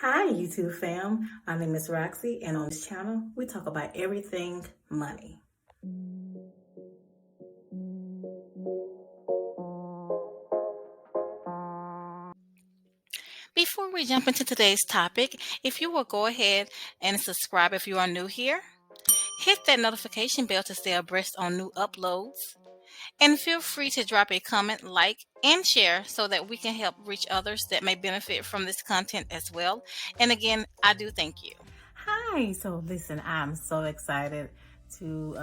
Hi YouTube fam, my name is Roxy and on this channel we talk about everything money. Before we jump into today's topic, if you will go ahead and subscribe if you are new here, hit that notification bell to stay abreast on new uploads, and feel free to drop a comment, like, and share so that we can help reach others that may benefit from this content as well. And again, I do thank you. Hi, so listen, I'm so excited to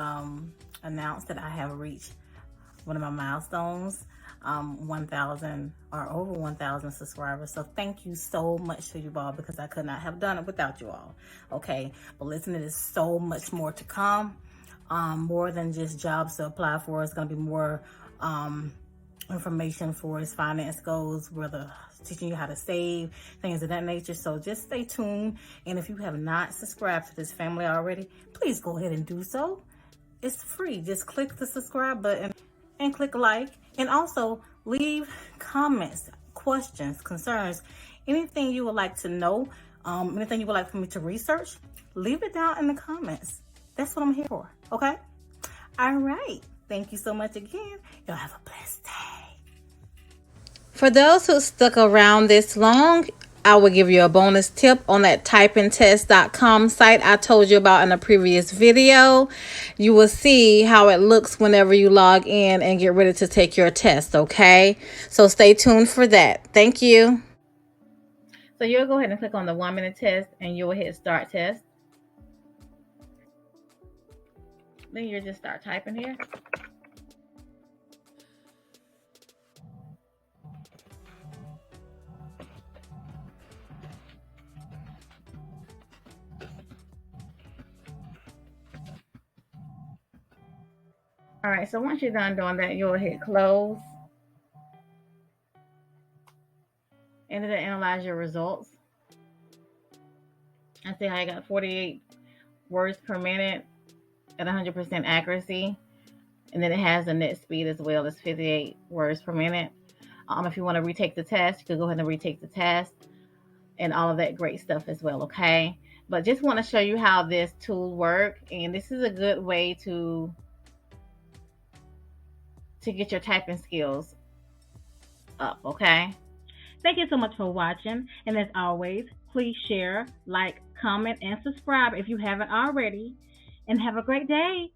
announce that I have reached one of my milestones, 1,000 or over 1,000 subscribers. So thank you so much to you all because I could not have done it without you all. Okay, but listen, there's so much more to come. More than just jobs to apply for. It's going to be more information for his finance goals, whether teaching you how to save, things of that nature. So just stay tuned. And if you have not subscribed to this family already, please go ahead and do so. It's free. Just click the subscribe button and click like, and also leave comments, questions, concerns, anything you would like to know, anything you would like for me to research, leave it down in the comments. That's what I'm here for. Okay? All right. Thank you so much again. Y'all have a blessed day. For those who stuck around this long, I will give you a bonus tip on that typingtest.com site I told you about in a previous video. You will see how it looks whenever you log in and get ready to take your test, okay? So stay tuned for that. Thank you. So you'll go ahead and click on the 1-minute test and you'll hit start test. Then you'll just start typing here. All right, so once you're done doing that, you'll hit close. And it'll analyze your results. I see how I got 48 words per minute at 100% accuracy. And then it has a net speed as well as 58 words per minute. If you want to retake the test, you could go ahead and retake the test and all of that great stuff as well, okay? But just want to show you how this tool works. And this is a good way to get your typing skills up, okay? Thank you so much for watching. And as always, please share, like, comment, and subscribe if you haven't already. And have a great day.